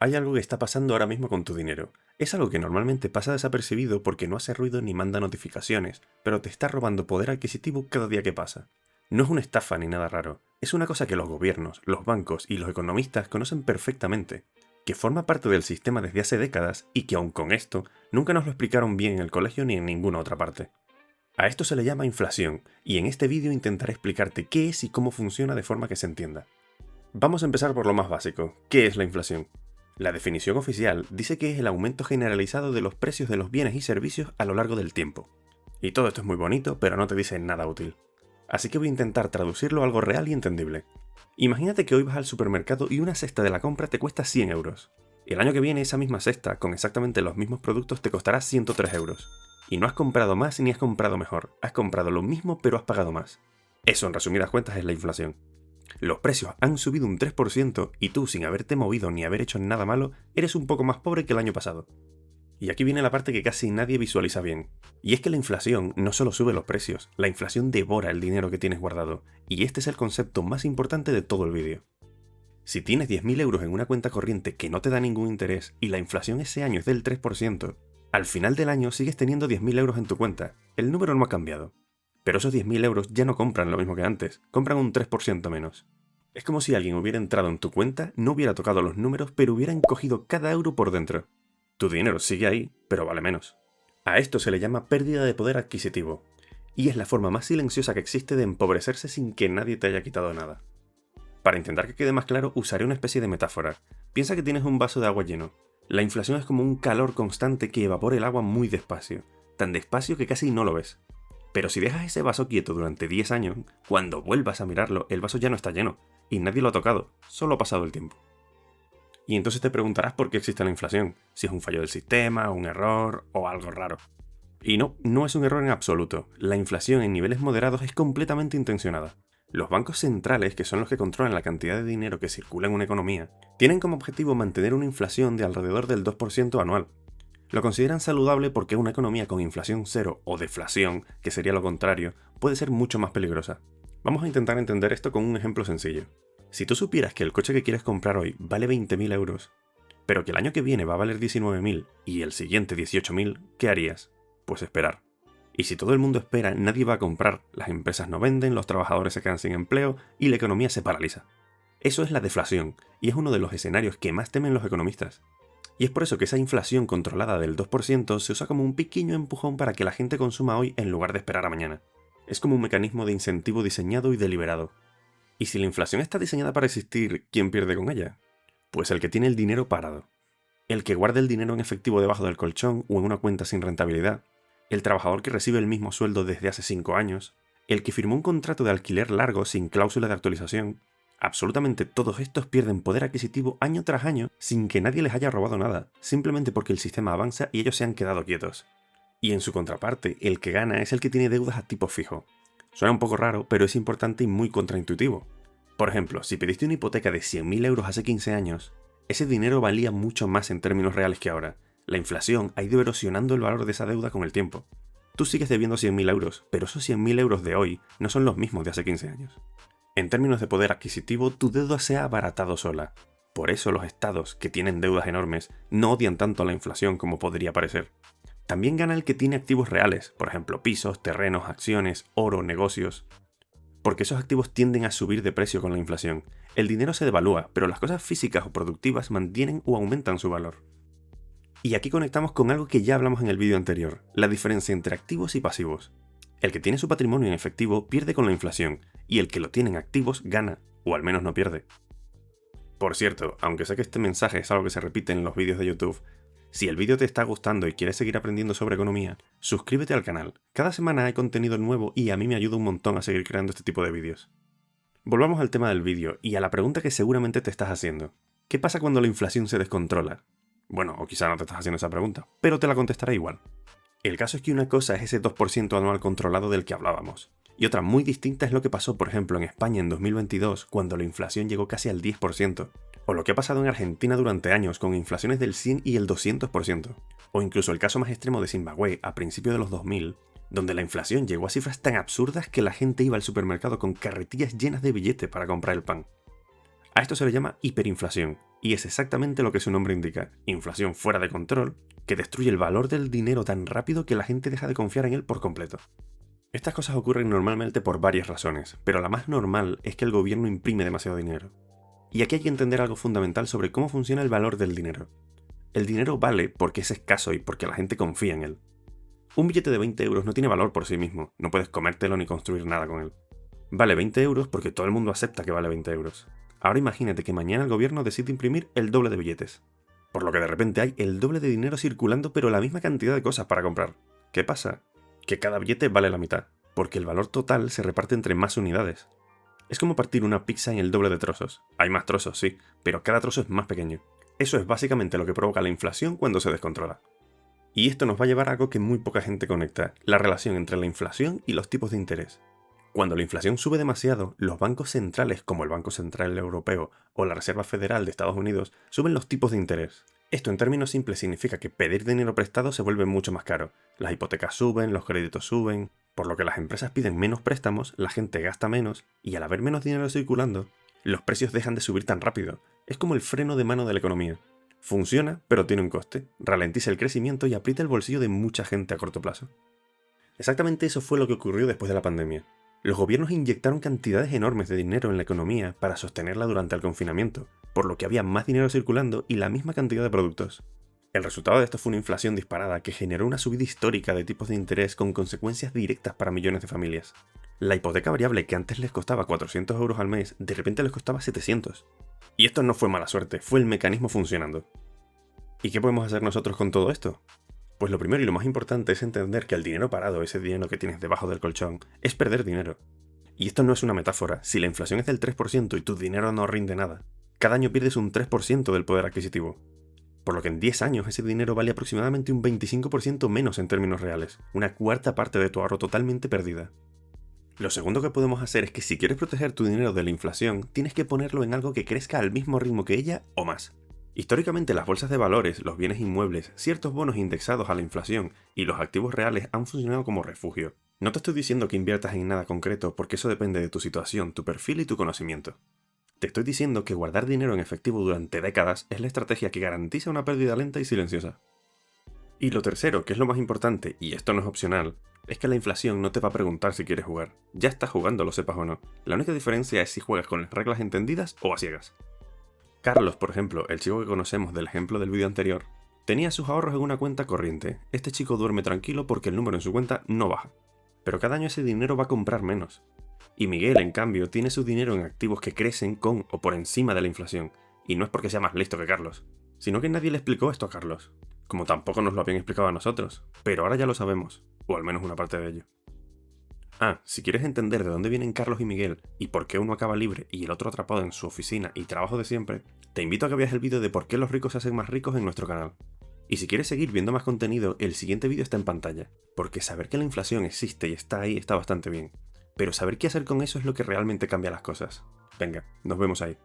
Hay algo que está pasando ahora mismo con tu dinero. Es algo que normalmente pasa desapercibido porque no hace ruido ni manda notificaciones, pero te está robando poder adquisitivo cada día que pasa. No es una estafa ni nada raro, es una cosa que los gobiernos, los bancos y los economistas conocen perfectamente, que forma parte del sistema desde hace décadas y que aun con esto, nunca nos lo explicaron bien en el colegio ni en ninguna otra parte. A esto se le llama inflación, y en este vídeo intentaré explicarte qué es y cómo funciona de forma que se entienda. Vamos a empezar por lo más básico, ¿qué es la inflación? La definición oficial dice que es el aumento generalizado de los precios de los bienes y servicios a lo largo del tiempo. Y todo esto es muy bonito, pero no te dice nada útil. Así que voy a intentar traducirlo a algo real y entendible. Imagínate que hoy vas al supermercado y una cesta de la compra te cuesta 100 euros. El año que viene esa misma cesta, con exactamente los mismos productos, te costará 103 euros. Y no has comprado más ni has comprado mejor, has comprado lo mismo pero has pagado más. Eso en resumidas cuentas es la inflación. Los precios han subido un 3% y tú, sin haberte movido ni haber hecho nada malo, eres un poco más pobre que el año pasado. Y aquí viene la parte que casi nadie visualiza bien. Y es que la inflación no solo sube los precios, la inflación devora el dinero que tienes guardado. Y este es el concepto más importante de todo el vídeo. Si tienes 10.000 euros en una cuenta corriente que no te da ningún interés y la inflación ese año es del 3%, al final del año sigues teniendo 10.000 euros en tu cuenta. El número no ha cambiado. Pero esos 10.000 euros ya no compran lo mismo que antes, compran un 3% menos. Es como si alguien hubiera entrado en tu cuenta, no hubiera tocado los números, pero hubiera encogido cada euro por dentro. Tu dinero sigue ahí, pero vale menos. A esto se le llama pérdida de poder adquisitivo, y es la forma más silenciosa que existe de empobrecerse sin que nadie te haya quitado nada. Para intentar que quede más claro, usaré una especie de metáfora. Piensa que tienes un vaso de agua lleno. La inflación es como un calor constante que evapora el agua muy despacio, tan despacio que casi no lo ves. Pero si dejas ese vaso quieto durante 10 años, cuando vuelvas a mirarlo, el vaso ya no está lleno, y nadie lo ha tocado, solo ha pasado el tiempo. Y entonces te preguntarás por qué existe la inflación, si es un fallo del sistema, un error o algo raro. Y no es un error en absoluto. La inflación en niveles moderados es completamente intencionada. Los bancos centrales, que son los que controlan la cantidad de dinero que circula en una economía, tienen como objetivo mantener una inflación de alrededor del 2% anual. Lo consideran saludable porque una economía con inflación cero o deflación, que sería lo contrario, puede ser mucho más peligrosa. Vamos a intentar entender esto con un ejemplo sencillo. Si tú supieras que el coche que quieres comprar hoy vale 20.000 euros, pero que el año que viene va a valer 19.000 y el siguiente 18.000, ¿qué harías? Pues esperar. Y si todo el mundo espera, nadie va a comprar, las empresas no venden, los trabajadores se quedan sin empleo y la economía se paraliza. Eso es la deflación, y es uno de los escenarios que más temen los economistas. Y es por eso que esa inflación controlada del 2% se usa como un pequeño empujón para que la gente consuma hoy en lugar de esperar a mañana. Es como un mecanismo de incentivo diseñado y deliberado. Y si la inflación está diseñada para existir, ¿quién pierde con ella? Pues el que tiene el dinero parado. El que guarda el dinero en efectivo debajo del colchón o en una cuenta sin rentabilidad. El trabajador que recibe el mismo sueldo desde hace 5 años. El que firmó un contrato de alquiler largo sin cláusula de actualización. Absolutamente todos estos pierden poder adquisitivo año tras año sin que nadie les haya robado nada, simplemente porque el sistema avanza y ellos se han quedado quietos. Y en su contraparte, el que gana es el que tiene deudas a tipo fijo. Suena un poco raro, pero es importante y muy contraintuitivo. Por ejemplo, si pediste una hipoteca de 100.000 euros hace 15 años, ese dinero valía mucho más en términos reales que ahora. La inflación ha ido erosionando el valor de esa deuda con el tiempo. Tú sigues debiendo 100.000 euros, pero esos 100.000 euros de hoy no son los mismos de hace 15 años. En términos de poder adquisitivo, tu deuda se ha abaratado sola. Por eso los estados, que tienen deudas enormes, no odian tanto a la inflación como podría parecer. También gana el que tiene activos reales, por ejemplo pisos, terrenos, acciones, oro, negocios. Porque esos activos tienden a subir de precio con la inflación. El dinero se devalúa, pero las cosas físicas o productivas mantienen o aumentan su valor. Y aquí conectamos con algo que ya hablamos en el vídeo anterior, la diferencia entre activos y pasivos. El que tiene su patrimonio en efectivo pierde con la inflación, y el que lo tiene en activos gana, o al menos no pierde. Por cierto, aunque sé que este mensaje es algo que se repite en los vídeos de YouTube, si el vídeo te está gustando y quieres seguir aprendiendo sobre economía, suscríbete al canal. Cada semana hay contenido nuevo y a mí me ayuda un montón a seguir creando este tipo de vídeos. Volvamos al tema del vídeo y a la pregunta que seguramente te estás haciendo. ¿Qué pasa cuando la inflación se descontrola? Bueno, o quizá no te estás haciendo esa pregunta, pero te la contestaré igual. El caso es que una cosa es ese 2% anual controlado del que hablábamos, y otra muy distinta es lo que pasó, por ejemplo, en España en 2022, cuando la inflación llegó casi al 10%, o lo que ha pasado en Argentina durante años con inflaciones del 100 y el 200%, o incluso el caso más extremo de Zimbabue a principios de los 2000, donde la inflación llegó a cifras tan absurdas que la gente iba al supermercado con carretillas llenas de billetes para comprar el pan. A esto se le llama hiperinflación, Y es exactamente lo que su nombre indica, inflación fuera de control, que destruye el valor del dinero tan rápido que la gente deja de confiar en él por completo. Estas cosas ocurren normalmente por varias razones, pero la más normal es que el gobierno imprime demasiado dinero. Y aquí hay que entender algo fundamental sobre cómo funciona el valor del dinero. El dinero vale porque es escaso y porque la gente confía en él. Un billete de 20 euros no tiene valor por sí mismo, no puedes comértelo ni construir nada con él. Vale 20 euros porque todo el mundo acepta que vale 20 euros. Ahora imagínate que mañana el gobierno decide imprimir el doble de billetes. Por lo que de repente hay el doble de dinero circulando pero la misma cantidad de cosas para comprar. ¿Qué pasa? Que cada billete vale la mitad, porque el valor total se reparte entre más unidades. Es como partir una pizza en el doble de trozos. Hay más trozos, sí, pero cada trozo es más pequeño. Eso es básicamente lo que provoca la inflación cuando se descontrola. Y esto nos va a llevar a algo que muy poca gente conecta, la relación entre la inflación y los tipos de interés. Cuando la inflación sube demasiado, los bancos centrales como el Banco Central Europeo o la Reserva Federal de Estados Unidos suben los tipos de interés. Esto en términos simples significa que pedir dinero prestado se vuelve mucho más caro. Las hipotecas suben, los créditos suben, por lo que las empresas piden menos préstamos, la gente gasta menos y al haber menos dinero circulando, los precios dejan de subir tan rápido. Es como el freno de mano de la economía. Funciona, pero tiene un coste, ralentiza el crecimiento y aprieta el bolsillo de mucha gente a corto plazo. Exactamente eso fue lo que ocurrió después de la pandemia. Los gobiernos inyectaron cantidades enormes de dinero en la economía para sostenerla durante el confinamiento, por lo que había más dinero circulando y la misma cantidad de productos. El resultado de esto fue una inflación disparada que generó una subida histórica de tipos de interés con consecuencias directas para millones de familias. La hipoteca variable que antes les costaba 400 euros al mes, de repente les costaba 700. Y esto no fue mala suerte, fue el mecanismo funcionando. ¿Y qué podemos hacer nosotros con todo esto? Pues lo primero y lo más importante es entender que el dinero parado, ese dinero que tienes debajo del colchón, es perder dinero. Y esto no es una metáfora, si la inflación es del 3% y tu dinero no rinde nada, cada año pierdes un 3% del poder adquisitivo. Por lo que en 10 años ese dinero vale aproximadamente un 25% menos en términos reales, una cuarta parte de tu ahorro totalmente perdida. Lo segundo que podemos hacer es que si quieres proteger tu dinero de la inflación, tienes que ponerlo en algo que crezca al mismo ritmo que ella o más. Históricamente las bolsas de valores, los bienes inmuebles, ciertos bonos indexados a la inflación y los activos reales han funcionado como refugio. No te estoy diciendo que inviertas en nada concreto porque eso depende de tu situación, tu perfil y tu conocimiento. Te estoy diciendo que guardar dinero en efectivo durante décadas es la estrategia que garantiza una pérdida lenta y silenciosa. Y lo tercero, que es lo más importante, y esto no es opcional, es que la inflación no te va a preguntar si quieres jugar. Ya estás jugando, lo sepas o no. La única diferencia es si juegas con las reglas entendidas o a ciegas. Carlos, por ejemplo, el chico que conocemos del ejemplo del vídeo anterior, tenía sus ahorros en una cuenta corriente. Este chico duerme tranquilo porque el número en su cuenta no baja. Pero cada año ese dinero va a comprar menos. Y Miguel, en cambio, tiene su dinero en activos que crecen con o por encima de la inflación. Y no es porque sea más listo que Carlos, sino que nadie le explicó esto a Carlos. Como tampoco nos lo habían explicado a nosotros. Pero ahora ya lo sabemos, o al menos una parte de ello. Ah, si quieres entender de dónde vienen Carlos y Miguel y por qué uno acaba libre y el otro atrapado en su oficina y trabajo de siempre, te invito a que veas el vídeo de por qué los ricos se hacen más ricos en nuestro canal. Y si quieres seguir viendo más contenido, el siguiente vídeo está en pantalla, porque saber que la inflación existe y está ahí está bastante bien. Pero saber qué hacer con eso es lo que realmente cambia las cosas. Venga, nos vemos ahí.